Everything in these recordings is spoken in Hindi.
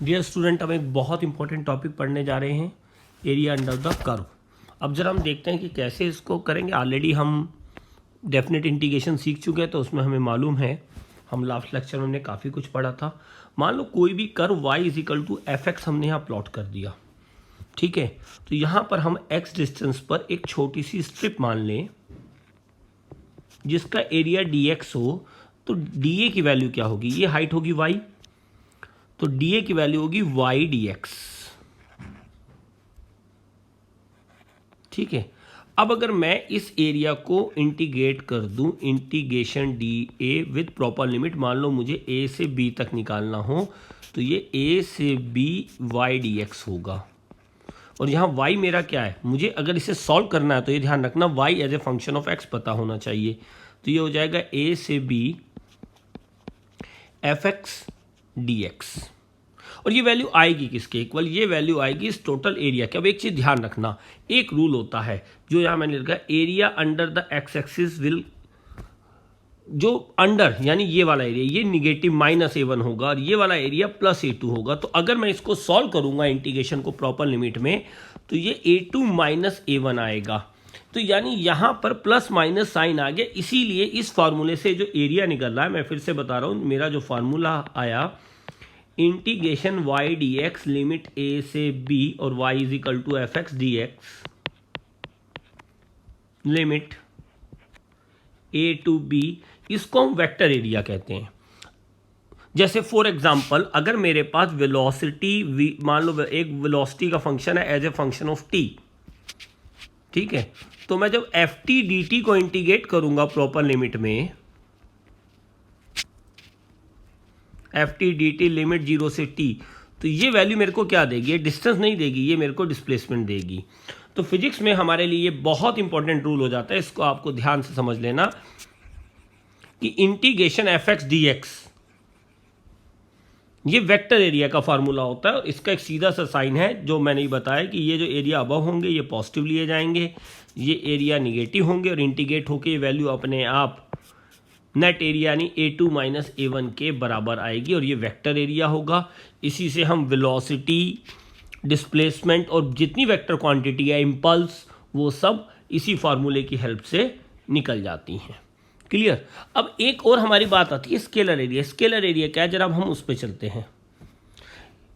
डियर स्टूडेंट, हम एक बहुत इंपॉर्टेंट टॉपिक पढ़ने जा रहे हैं, एरिया अंडर द कर्व। अब जरा हम देखते हैं कि कैसे इसको करेंगे। ऑलरेडी हम डेफिनेट इंटीग्रेशन सीख चुके हैं, तो उसमें हमें मालूम है, हम लास्ट लेक्चर में हमने काफ़ी कुछ पढ़ा था। मान लो कोई भी curve y is equal to F X हमने यहाँ प्लॉट कर दिया, ठीक है। तो यहाँ पर हम x डिस्टेंस पर एक छोटी सी स्ट्रिप मान लें जिसका एरिया dx हो, तो dA की वैल्यू क्या होगी? ये हाइट होगी y, तो dA की वैल्यू होगी y dx, ठीक है। अब अगर मैं इस एरिया को इंटीग्रेट कर दूं, integration dA with proper limit, मान लो मुझे a से b तक निकालना हो, तो ये a से b y dx होगा। और यहाँ y मेरा क्या है? मुझे अगर इसे सॉल्व करना है तो ये ध्यान रखना y as a function of x पता होना चाहिए। तो ये हो जाएगा a से b F X D x. और ये वैल्यू आएगी किसके इक्वल? ये वैल्यू आएगी इस टोटल एरिया के। अब एक चीज़ ध्यान रखना, एक रूल होता है जो यहाँ मैंने लिखा, area under the x axis will, जो अंडर यानी ये वाला एरिया, ये निगेटिव -a1 होगा और ये वाला एरिया +a2 होगा। तो अगर मैं इसको सॉल्व करूंगा इंटीग्रेशन को प्रॉपर लिमिट में, तो ये a2 -a1 आएगा। तो यानी यहाँ पर प्लस माइनस साइन आ गया, इसीलिए इस फार्मूले से जो एरिया निकल रहा है, मैं फिर से बता रहा हूँ, मेरा जो फार्मूला आया integration y dx limit a से b और y is equal to F X D X limit a to b, इसको हम वेक्टर एरिया कहते हैं। जैसे फॉर एग्जांपल, अगर मेरे पास वेलोसिटी, मान लो एक वेलोसिटी का फंक्शन है as a function of t, ठीक है। तो मैं जब एफ टी डी टी को इंटीग्रेट करूंगा प्रॉपर लिमिट में, F T D T limit 0 से t, तो ये वैल्यू मेरे को क्या देगी? ये डिस्टेंस नहीं देगी, ये मेरे को डिस्प्लेसमेंट देगी। तो फिजिक्स में हमारे लिए ये बहुत इंपॉर्टेंट रूल हो जाता है, इसको आपको ध्यान से समझ लेना कि integration F X D x ये वेक्टर एरिया का फार्मूला होता है। इसका एक सीधा सा साइन है जो मैंने ही बताया कि ये जो एरिया अबव होंगे ये पॉजिटिव लिए जाएंगे, ये एरिया निगेटिव होंगे और इंटीग्रेट होके ये वैल्यू अपने आप नेट एरिया यानी a2 -a1 के बराबर आएगी और ये वेक्टर एरिया होगा। इसी से हम वेलोसिटी, डिस्प्लेसमेंट और जितनी वेक्टर क्वांटिटी है, इम्पल्स, वो सब इसी फार्मूले की हेल्प से निकल जाती हैं। क्लियर? अब एक और हमारी बात आती है स्केलर एरिया। स्केलर एरिया क्या है? जरा हम उस पर चलते हैं।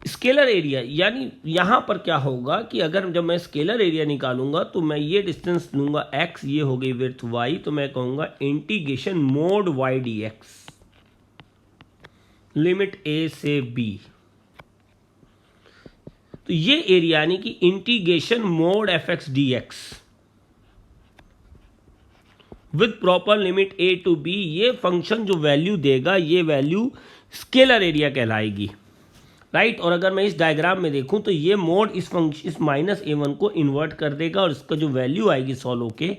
स्केलर एरिया यानी यहाँ पर क्या होगा कि अगर जब मैं स्केलर एरिया निकालूंगा तो मैं ये डिस्टेंस लूंगा x, ये हो गई विड्थ y, तो मैं कहूँगा integration mod y dx limit a से b। तो ये एरिया यानी कि integration mod F X D X with proper limit a to b, ये फंक्शन जो वैल्यू देगा ये वैल्यू स्केलर एरिया कहलाएगी, राइट। और अगर मैं इस डायग्राम में देखूं तो ये मोड इस फंक्शन इस -a1 को इन्वर्ट कर देगा और इसका जो वैल्यू आएगी सॉल्व होके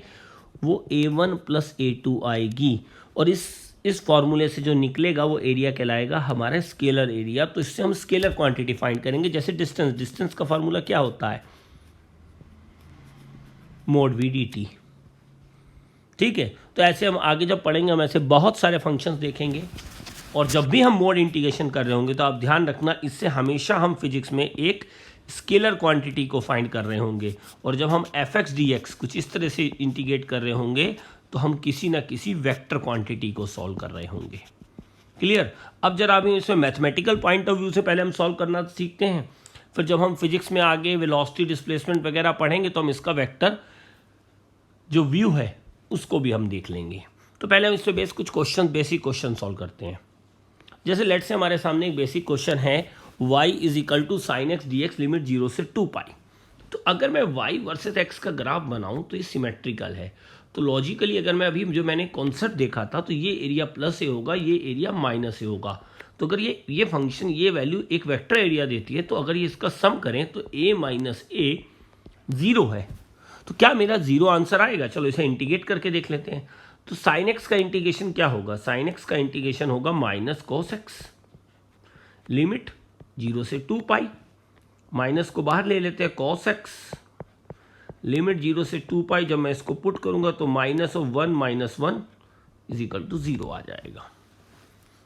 वो a1 + a2 आएगी। और इस फॉर्मूले से जो निकलेगा वो एरिया कहलाएगा हमारा स्केलर एरिया। तो इससे हम स्केलर क्वांटिटी फाइंड करेंगे। जैसे डिस्टेंस का फॉर्मूला क्या होता है? मोड v dt, ठीक है। तो ऐसे हम आगे जब पढ़ेंगे हम ऐसे बहुत सारे फंक्शंस देखेंगे, और जब भी हम मोड इंटीग्रेशन कर रहे होंगे तो आप ध्यान रखना, इससे हमेशा हम फिजिक्स में एक स्केलर क्वांटिटी को फाइंड कर रहे होंगे। और जब हम एफ एक्स डी एक्स कुछ इस तरह से इंटीग्रेट कर रहे होंगे तो हम किसी ना किसी वेक्टर क्वांटिटी को सॉल्व कर रहे होंगे। क्लियर? अब जरा अभी इसमें मैथमेटिकल पॉइंट ऑफ व्यू से पहले हम सॉल्व करना सीखते हैं, फिर जब हम फिजिक्स में आगे वेलोसिटी, डिस्प्लेसमेंट वगैरह पढ़ेंगे तो हम इसका वेक्टर जो व्यू है उसको भी हम देख लेंगे। तो पहले हम इसमें बेसिक क्वेश्चन सॉल्व करते हैं। जैसे लेट से हमारे सामने एक बेसिक क्वेश्चन है, y is equal to sine X D X limit 0 से 2π। तो अगर मैं y वर्सेस x का ग्राफ बनाऊं तो ये सिमेट्रिकल है। तो लॉजिकली अगर मैं अभी जो मैंने कॉन्सेप्ट देखा था, तो ये एरिया +a होगा, ये एरिया -a होगा। तो अगर ये फंक्शन ये वैल्यू एक वेक्टर एरिया देती है, तो अगर ये इसका सम करें तो a - a 0 है। तो क्या मेरा 0 आंसर आएगा? चलो इसे इंटीग्रेट करके देख लेते हैं। तो साइन एक्स का इंटीग्रेशन क्या होगा? साइन एक्स का इंटीग्रेशन होगा -cos x लिमिट 0 से 2π, माइनस को बाहर ले लेते हैं, cos x लिमिट 0 से 2π। जब मैं इसको पुट करूंगा तो -1 - 1 इज इक्वल टू 0 आ जाएगा,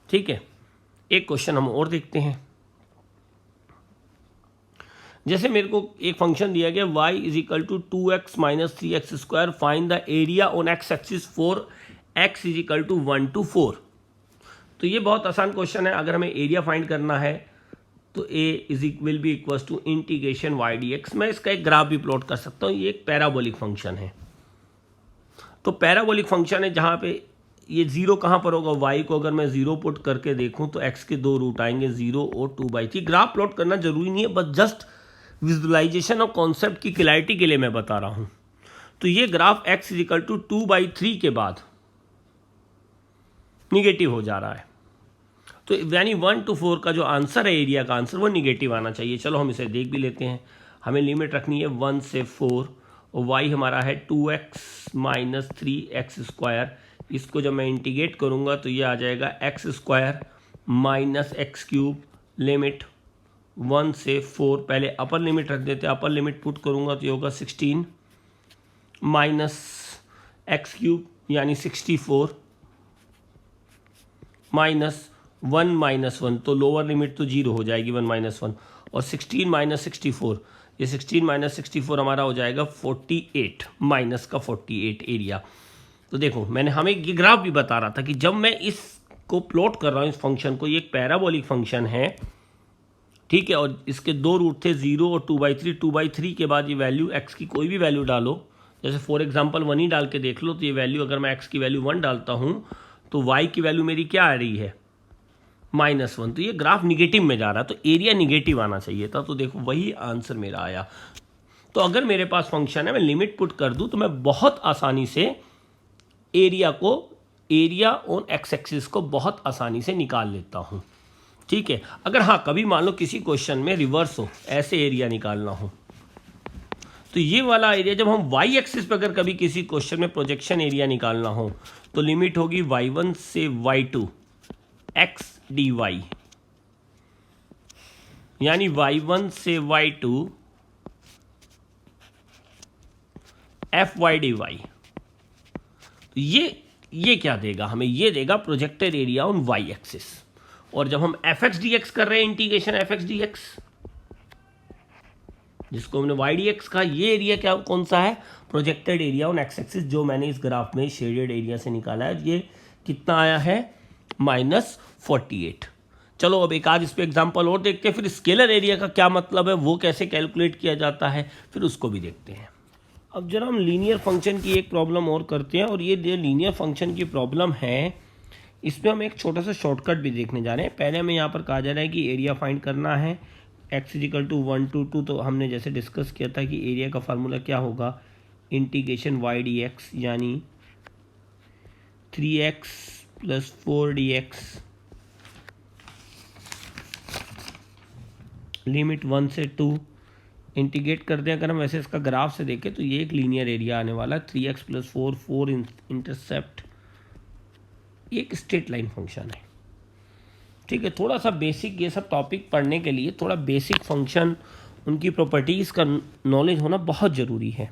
ठीक है। एक क्वेश्चन हम और देखते हैं। जैसे मेरे को एक फंक्शन दिया गया y is equal to 2x minus 3x square, find the area on x axis for x is equal to 1 to 4। तो ये बहुत आसान क्वेश्चन है। अगर हमें एरिया फाइंड करना है तो a will be equal to integration y dx। मैं इसका एक ग्राफ भी प्लॉट कर सकता हूँ। ये एक पैराबोलिक फंक्शन है। तो पैराबोलिक फंक्शन है जहाँ पे ये जीरो कहाँ पर होगा, y को अगर मैं जीरो पुट करके देखूँ तो x के दो रूट आएंगे, 0 और 2/3। ग्राफ प्लॉट करना जरूरी नहीं है, बस जस्ट विजुअलाइजेशन और कॉन्सेप्ट की क्लैरिटी के लिए मैं बता रहा हूँ। तो ये graph x is equal to 2/3 के बाद निगेटिव हो जा रहा है। तो यानी 1 to 4 का जो आंसर है, एरिया का आंसर, वो निगेटिव आना चाहिए। चलो हम इसे देख भी लेते हैं। हमें लिमिट रखनी है 1 से 4 और y हमारा है 2x माइनस 3x स्क्वायर। इसको जब मैं इंटीग्रेट करूँगा तो ये आ जाएगा x square minus x cube, limit 1 से 4। पहले अपर लिमिट रख देते हैं। अपर लिमिट पुट करूँगा तो ये होगा 16 माइनस एक्स क्यूब यानी 64 माइनस 1 माइनस 1, तो लोअर लिमिट तो 0 हो जाएगी, 1 माइनस 1, और 16 माइनस 64, ये 16 माइनस 64 हमारा हो जाएगा 48 माइनस का 48 एरिया। तो देखो मैंने हमें ये ग्राफ भी बता रहा था कि जब मैं इसको प्लॉट कर रहा हूँ इस फंक्शन को, ये एक पैराबोलिक फंक्शन है, ठीक है, और इसके दो रूट थे 0 और 2/3। 2/3 के बाद ये वैल्यू x की कोई भी वैल्यू डालो, जैसे फॉर एग्जांपल 1 ही डाल के देख लो। तो ये वैल्यू अगर मैं x की वैल्यू 1 डालता हूँ तो y की वैल्यू मेरी क्या आ रही है, -1। तो ये ग्राफ निगेटिव में जा रहा है, तो एरिया निगेटिव आना चाहिए था। तो देखो वही आंसर मेरा आया। तो अगर मेरे पास फंक्शन है, मैं लिमिट पुट कर दूं तो मैं बहुत आसानी से एरिया ऑन एक्स एक्सिस को बहुत आसानी से निकाल लेता हूं, ठीक है। अगर हाँ कभी मान लो किसी क्वेश्चन में रिवर्स हो, ऐसे एरिया निकालना हो, तो ये वाला एरिया जब हम y एक्सिस पर अगर कभी किसी क्वेश्चन में प्रोजेक्शन एरिया निकालना हो तो लिमिट होगी y1 से y2 x dy, यानी y1 से y2 fy dy। तो ये क्या देगा हमें, ये देगा projected area on y axis. और जब हम fx dx कर रहे हैं, इंटीग्रेशन fx dx, जिसको हमने y dx कहा, ये एरिया क्या कौन सा है, projected area on x axis, जो मैंने इस ग्राफ में शेडेड एरिया से निकाला है। ये कितना आया है, -48। चलो अब एक आध इस पे एग्जांपल और देखते हैं, फिर स्केलर एरिया का क्या मतलब है, वो कैसे कैलकुलेट किया जाता है, फिर उसको भी देखते हैं। अब जरा हम लीनियर फंक्शन की एक प्रॉब्लम और करते हैं, और ये लीनियर फंक्शन की प्रॉब्लम है, इसमें हम एक छोटा सा शॉर्टकट भी देखने जा रहे हैं। पहले हमें यहाँ पर कहा जा रहा है कि एरिया फाइंड करना है x = 1 to 2। तो हमने जैसे डिस्कस किया था कि एरिया का फार्मूला क्या होगा, इंटीग्रेशन y dx, यानी 3x + 4dx लिमिट 1 से 2 इंटीग्रेट कर दें। अगर हम वैसे इसका ग्राफ से देखें तो ये एक लीनियर एरिया आने वाला है। 3x + 4 इंटरसेप्ट, एक स्ट्रेट लाइन फंक्शन है, ठीक है। थोड़ा सा बेसिक ये सब टॉपिक पढ़ने के लिए थोड़ा बेसिक फंक्शन, उनकी प्रॉपर्टीज़ का नॉलेज होना बहुत ज़रूरी है।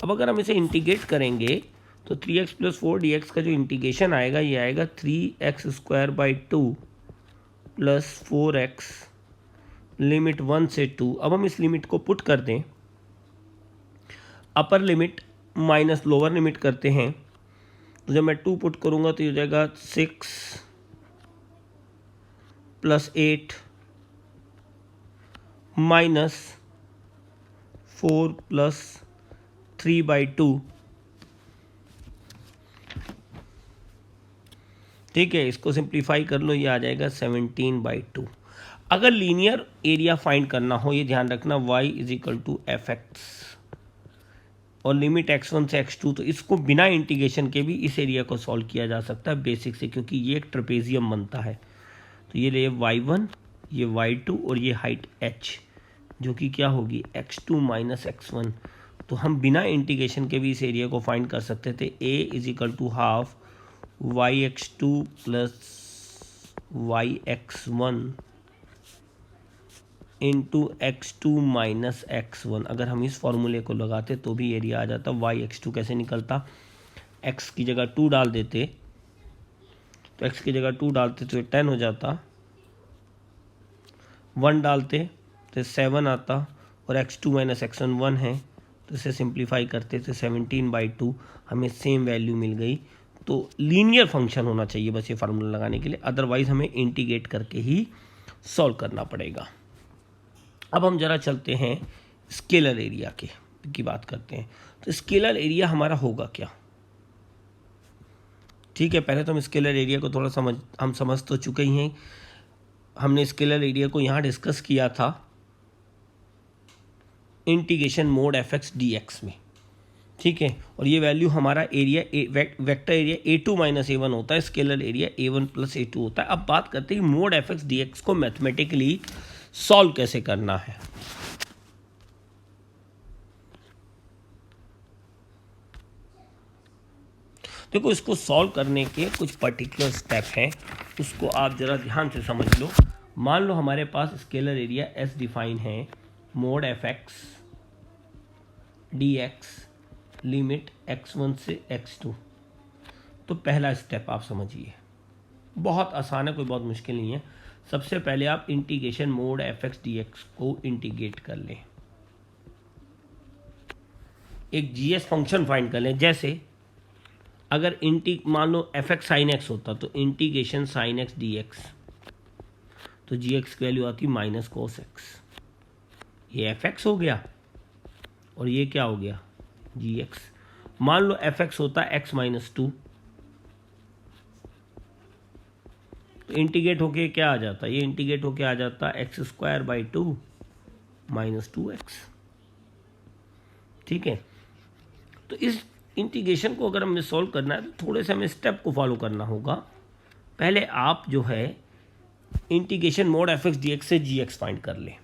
अब अगर हम इसे इंटीग्रेट करेंगे तो 3x + 4dx का जो इंटीग्रेशन आएगा, ये आएगा 3x² + 4x लिमिट 1 से 2। अब हम इस लिमिट को पुट कर दें, upper limit minus lower limit करते हैं, तो जब मैं 2 पुट करूंगा तो ये हो जाएगा 6 + 8 माइनस 4 + 3/2, ठीक है। इसको सिंप्लीफाई कर लो, ये आ जाएगा 17/2। अगर लीनियर एरिया फाइंड करना हो, ये ध्यान रखना, y = fx और लिमिट x1 से x2, तो इसको बिना इंटीग्रेशन के भी इस एरिया को सॉल्व किया जा सकता है बेसिक से, क्योंकि ये एक ट्रेपेजियम बनता है। तो ये ले y1, ये y2 और ये हाइट h, जो कि क्या होगी, x2 - x1। तो हम बिना इंटीग्रेशन के भी इस एरिया को फाइंड कर सकते थे। a = ½ yx2 + yx1 into x2 - x1। अगर हम इस फॉर्मूले को लगाते तो भी एरिया आ जाता। yx2 कैसे निकलता, x की जगह 2 डाल देते, तो x की जगह 2 डालते तो 10 हो जाता, 1 डालते तो 7 आता, और x2 माइनस x1 1 है, तो इसे सिंप्लीफाई करते थे 17/2, हमें सेम वैल्यू मिल गई। तो लीनियर फंक्शन होना चाहिए बस ये फार्मूला लगाने के लिए, अदरवाइज हमें इंटीग्रेट करके ही सॉल्व करना पड़ेगा। अब हम जरा चलते हैं स्केलर एरिया की बात करते हैं। तो स्केलर एरिया हमारा होगा क्या? ठीक है, पहले तो हम स्केलर एरिया को थोड़ा समझ तो चुके ही हैं। हमने स्केलर एरिया को यहाँ डिस्कस किया था इंटीग्रेशन मोड fx dx में, ठीक है। और ये वैल्यू हमारा area vector area a2 minus a1 होता है, scalar area a1 plus a2 होता है। अब बात करते हैं मोड fx dx को मैथमेटिकली सॉल्व कैसे करना है। देखो, इसको सॉल्व करने के कुछ पर्टिकुलर स्टेप हैं, उसको आप ज़रा ध्यान से समझ लो। मान लो हमारे पास स्केलर एरिया S डिफाइन है, mode fx dx limit x1 से x2। तो पहला स्टेप आप समझिए, बहुत आसान है, कोई बहुत मुश्किल नहीं है। सबसे पहले आप इंटीग्रेशन मोड fx dx को इंटीग्रेट कर लें, एक जीएस फंक्शन फाइंड कर लें। जैसे अगर मान लो fx साइन x होता तो इंटीग्रेशन साइन x dx, तो gx की वैल्यू आती माइनस कोस x, ये fx हो गया और ये क्या हो गया gx। मान लो fx होता x माइनस 2, तो इंटीग्रेट होके क्या आ जाता, ये इंटीग्रेट होके आ जाता x²/2 माइनस 2x, ठीक है। तो इस इंटीग्रेशन को अगर हमें सॉल्व करना है तो थोड़े से हमें स्टेप को फॉलो करना होगा। पहले आप जो है इंटीग्रेशन मोड fx dx से gx फाइंड कर लें,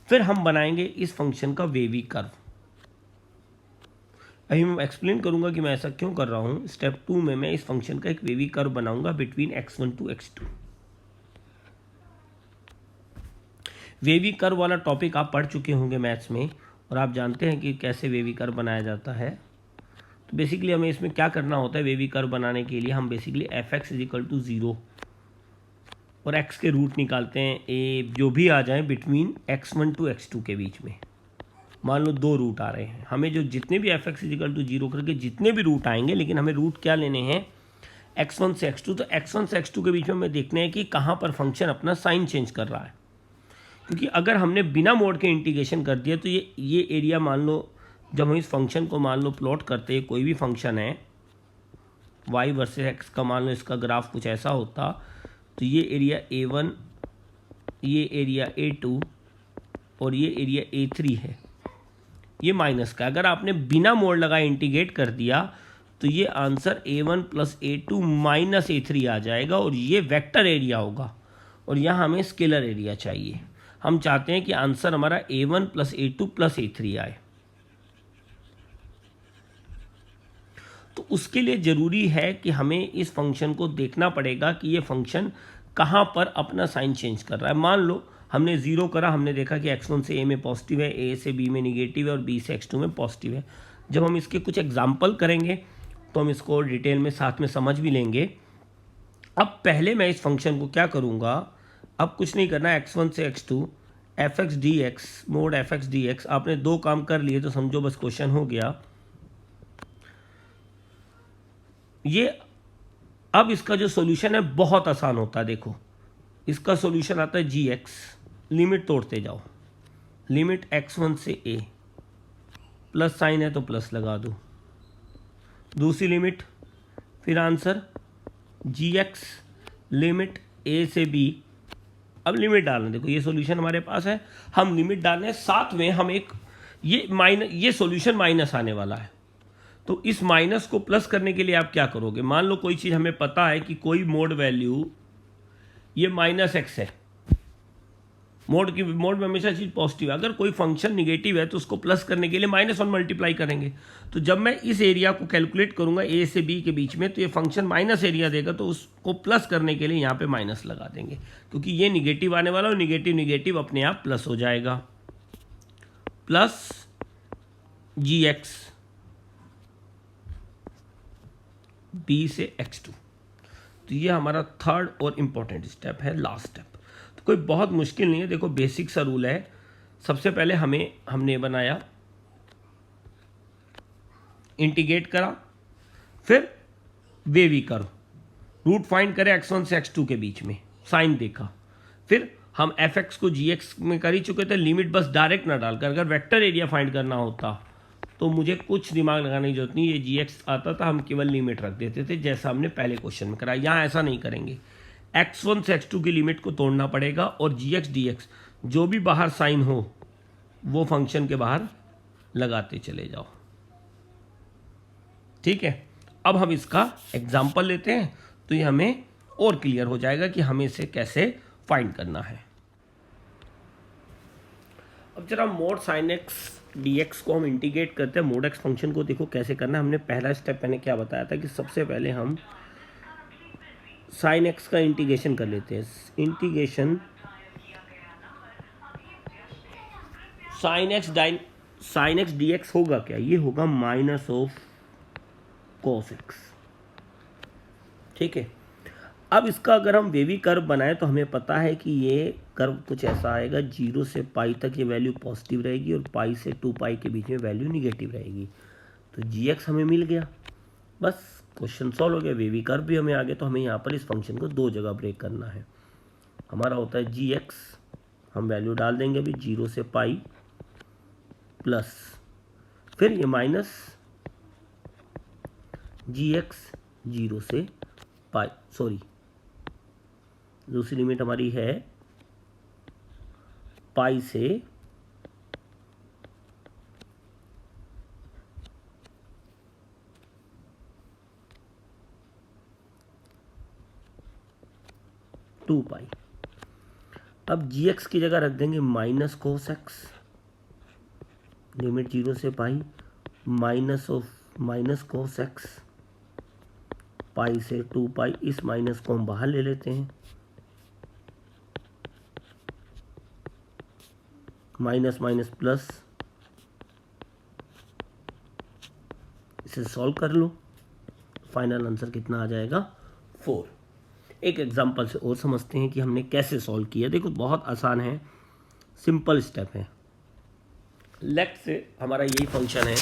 फिर हम बनाएंगे इस फंक्शन का वेवी कर्व। अभी मैं एक्सप्लेन करूंगा कि मैं ऐसा क्यों कर रहा हूं। स्टेप 2 में मैं इस फंक्शन का एक वेवी कर्व बनाऊंगा between x1 to x2। Wavy curve वाला टॉपिक आप पढ़ चुके होंगे मैथ्स में, और आप जानते हैं कि कैसे वेवी कर्व बनाया जाता है। तो बेसिकली हमें इसमें क्या करना होता है, वेवी कर्व बनाने के लिए हम बेसिकली fx = 0 और x के रूट निकालते हैं, ए जो भी आ जाए बिटवीन x1 टू x2 के बीच में। मान लो 2 रूट आ रहे हैं, हमें जो जितने भी fx = 0 करके जितने भी रूट आएंगे, लेकिन हमें रूट क्या लेने हैं x1 से x2। तो x1 से x2 के बीच में हमें देखना है कि कहाँ पर फंक्शन अपना साइन चेंज कर रहा है, क्योंकि अगर हमने बिना मोड के इंटीग्रेशन कर दिया तो ये एरिया मान लो, जब हम इस फंक्शन को मान लो प्लॉट करते हैं, कोई भी फंक्शन है y वर्सेस x का, मान लो इसका ग्राफ कुछ ऐसा होता, तो ये एरिया a1, ये एरिया a2 और ये एरिया a3 है, ये माइनस का। अगर आपने बिना मोड लगाए इंटीग्रेट कर दिया तो ये answer a1 plus a2 minus a3 आ जाएगा, और ये वेक्टर एरिया होगा। और यहाँ हमें स्केलर एरिया चाहिए, हम चाहते हैं कि आंसर हमारा a1 plus a2 plus a3 आए। तो उसके लिए ज़रूरी है कि हमें इस फंक्शन को देखना पड़ेगा कि ये फंक्शन कहाँ पर अपना साइन चेंज कर रहा है। मान लो हमने 0 करा, हमने देखा कि x1 से a में पॉजिटिव है, a से b में निगेटिव है और b से x2 में पॉजिटिव है। जब हम इसके कुछ एग्जाम्पल करेंगे तो हम इसको डिटेल में साथ में समझ भी लेंगे। अब पहले मैं इस फंक्शन को क्या करूँगा, अब कुछ नहीं करना, x1 से x2 fx dx mode fx dx, आपने 2 काम कर लिए तो समझो बस क्वेश्चन हो गया। ये अब इसका जो सॉल्यूशन है बहुत आसान होता है। देखो, इसका सॉल्यूशन आता है gx, लिमिट तोड़ते जाओ, लिमिट x1 से a, प्लस साइन है तो प्लस लगा दो, दूसरी लिमिट, फिर आंसर gx लिमिट a से b। अब लिमिट डालना, देखो ये सॉल्यूशन हमारे पास है, हम लिमिट डालने साथ में हम एक ये सॉल्यूशन माइनस आने वाला है। तो इस माइनस को प्लस करने के लिए आप क्या करोगे, मान लो कोई चीज़ हमें पता है कि कोई मोड वैल्यू ये -x है, मोड में हमेशा चीज़ पॉजिटिव है। अगर कोई फंक्शन निगेटिव है तो उसको प्लस करने के लिए -1 मल्टीप्लाई करेंगे। तो जब मैं इस एरिया को कैलकुलेट करूंगा a से b के बीच में, तो ये फंक्शन माइनस एरिया देगा, तो उसको प्लस करने के लिए यहाँ पे माइनस लगा देंगे, क्योंकि ये निगेटिव आने वाला और निगेटिव अपने आप प्लस हो जाएगा, प्लस gx b से x2। तो ये हमारा थर्ड और इम्पॉर्टेंट स्टेप है, लास्ट स्टेप। तो कोई बहुत मुश्किल नहीं है। देखो बेसिक सा रूल है। सबसे पहले हमने बनाया, इंटीग्रेट करा, फिर वेवी कर्व, रूट फाइंड करे x1 से x2 के बीच में, साइन देखा, फिर हम fx को gx में कर ही चुके थे, लिमिट बस डायरेक्ट ना डालकर। अगर वेक्टर एरिया फाइंड करना होता तो मुझे कुछ दिमाग लगाने की जरूरत नहीं, ये gx आता था, हम केवल लिमिट रख देते थे जैसा हमने पहले क्वेश्चन में करा। यहाँ ऐसा नहीं करेंगे, x1 से x2 की लिमिट को तोड़ना पड़ेगा और gx dx जो भी बाहर साइन हो वो फंक्शन के बाहर लगाते चले जाओ। ठीक है, अब हम इसका एग्जाम्पल लेते हैं तो ये हमें और क्लियर हो जाएगा कि हमें इसे कैसे फाइंड करना है। अब जरा mod sine X D x को हम इंटीग्रेट करते हैं। मोड एक्स फंक्शन को देखो कैसे करना है। हमने पहला स्टेप मैंने क्या बताया था कि सबसे पहले हम साइन एक्स का इंटीग्रेशन कर लेते हैं। Integration sign X D x होगा क्या, ये होगा माइनस ऑफ कॉस एक्स। ठीक है, अब इसका अगर हम वेवी कर्व बनाए तो हमें पता है कि ये कर्व कुछ ऐसा आएगा, 0 से पाई तक ये वैल्यू पॉजिटिव रहेगी और पाई से 2 पाई के बीच में वैल्यू निगेटिव रहेगी। तो gx हमें मिल गया, बस क्वेश्चन सॉल्व हो गया। वेवी कर्व भी हमें आ गया। तो हमें यहाँ पर इस फंक्शन को 2 जगह ब्रेक करना है। हमारा होता है gx, हम वैल्यू डाल देंगे अभी 0 से पाई प्लस, फिर ये माइनस gx 0 से पाई, सॉरी दूसरी लिमिट हमारी है पाई से 2 पाई। अब gx की जगह रख देंगे माइनस कोस एक्स, लिमिट 0 से pi, minus of minus cos x pi से 2 पाई। इस माइनस को हम बाहर ले लेते हैं, माइनस माइनस प्लस, इसे सॉल्व कर लो, फाइनल आंसर कितना आ जाएगा 4। एक एग्जांपल से और समझते हैं कि हमने कैसे सॉल्व किया। देखो बहुत आसान है, सिंपल स्टेप है। लेफ्ट से हमारा यही फंक्शन है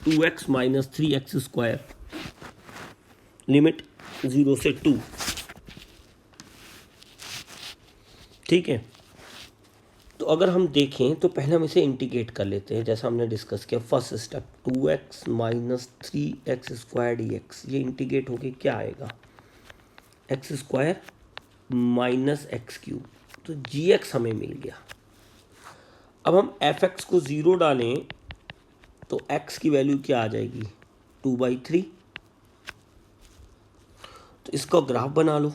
2x minus 3x square, limit 0 से 2। ठीक है, तो अगर हम देखें तो पहले हम इसे इंटीग्रेट कर लेते हैं जैसा हमने डिस्कस किया। First step 2x minus 3x square dx, ये इंटीग्रेट होके क्या आएगा, x square minus x cube. तो gx हमें मिल गया। अब हम fx को 0 डालें तो x की वैल्यू क्या आ जाएगी 2/3। तो इसका ग्राफ बना लो।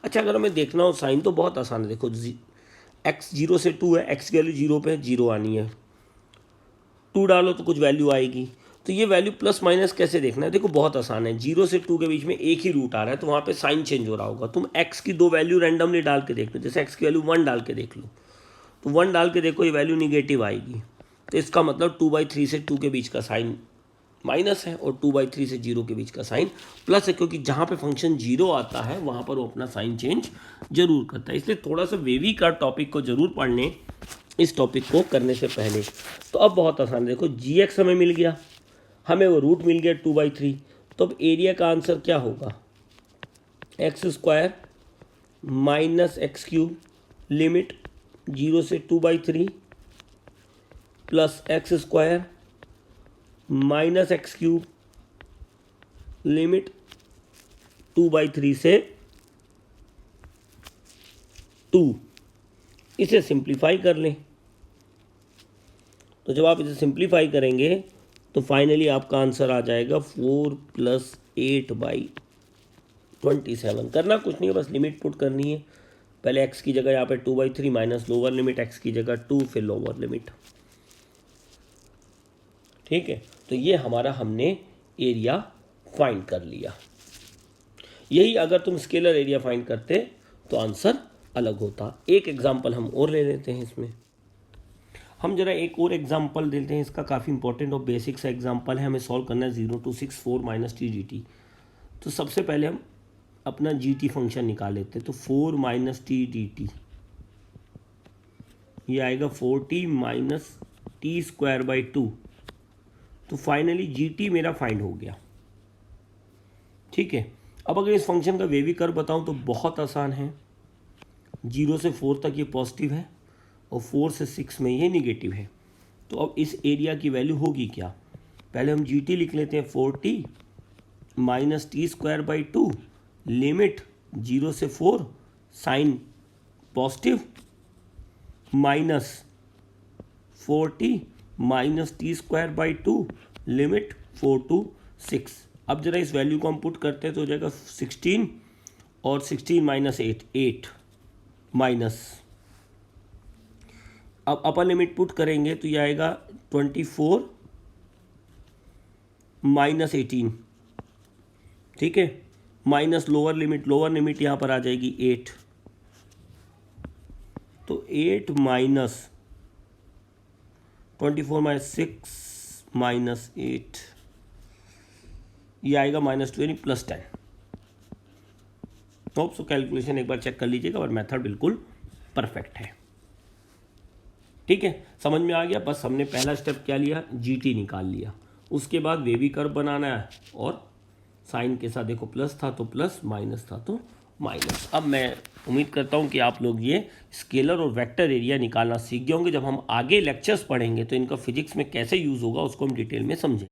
अच्छा, अगर हमें देखना हो साइन तो बहुत आसान है। देखो x 0 से 2 है, x की वैल्यू 0 पे है, 0 आनी है। 2 डालो तो कुछ वैल्यू आएगी। तो ये वैल्यू प्लस माइनस कैसे देखना है, देखो बहुत आसान है। 0 से 2 के बीच में एक ही रूट आ रहा है तो वहाँ पे साइन चेंज हो रहा होगा। तुम x की 2 वैल्यू रैंडमली डाल के देख लो, जैसे x की वैल्यू 1 डाल के देख लो, तो 1 डाल के देखो ये वैल्यू निगेटिव आएगी। तो इसका मतलब 2/3 से 2 के बीच का साइन माइनस है और 2/3 से 0 के बीच का साइन प्लस है, क्योंकि जहाँ पे फंक्शन 0 आता है वहाँ पर वो अपना साइन चेंज जरूर करता है। इसलिए थोड़ा सा वेवी का टॉपिक को जरूर पढ़ लें इस टॉपिक को करने से पहले। तो अब बहुत आसान, देखो gx हमें मिल गया, हमें वो रूट मिल गया 2/3। तो अब एरिया का आंसर क्या होगा, x square minus x cube, limit 0 से 2/3 plus x square minus x cube, limit 2/3 से 2। इसे सिंप्लीफाई कर लें। तो जब आप इसे सिंप्लीफाई करेंगे तो फाइनली आपका आंसर आ जाएगा 4 + 8/27। करना कुछ नहीं है, बस लिमिट पुट करनी है। पहले x की जगह यहाँ पे 2/3 माइनस लोअर लिमिट, x की जगह 2 फिर लोअर लिमिट। ठीक है, तो ये हमारा हमने एरिया फाइंड कर लिया। यही अगर तुम स्केलर एरिया फाइंड करते तो आंसर अलग होता। एक एग्जांपल हम और ले लेते हैं इसमें। हम जरा एक और एग्जांपल देते हैं, इसका काफ़ी इंपॉर्टेंट और बेसिक सा एग्जांपल है, हमें सॉल्व करना है 0 to 6 4 minus T D T. तो सबसे पहले हम अपना जी टी फंक्शन निकाल लेते हैं। तो 4 माइनस टी डी टी, ये आएगा 4t minus T square by 2। तो फाइनली जी टी मेरा फाइंड हो गया। ठीक है, अब अगर इस फंक्शन का वेवी कर्व बताऊं तो बहुत आसान है। 0 से 4 तक ये पॉजिटिव है और 4 से 6 में ये निगेटिव है। तो अब इस एरिया की वैल्यू होगी क्या? पहले हम जी टी लिख लेते हैं 4t minus T square by 2 limit 0 से 4 sign positive minus 4t minus T square by 2 limit 4 to 6। अब जरा इस वैल्यू को हम पुट करते हैं तो हो जाएगा 16 और 16 माइनस 8 माइनस, अब अपर लिमिट पुट करेंगे तो ये आएगा 24 माइनस 18। ठीक है, माइनस लोअर लिमिट यहाँ पर आ जाएगी 8। तो 8 माइनस 24 माइनस 6 माइनस 8, ये आएगा -20 प्लस 10। होप सो कैलकुलेशन एक बार चेक कर लीजिएगा और मेथड बिल्कुल परफेक्ट है। ठीक है, समझ में आ गया। बस हमने पहला स्टेप क्या लिया, जीटी निकाल लिया। उसके बाद वेवी कर्व बनाना है और साइन के साथ देखो प्लस था तो प्लस, माइनस था तो माइनस। अब मैं उम्मीद करता हूँ कि आप लोग ये स्केलर और वेक्टर एरिया निकालना सीख गए होंगे। जब हम आगे लेक्चर्स पढ़ेंगे तो इनका फिजिक्स में कैसे यूज़ होगा उसको हम डिटेल में समझेंगे।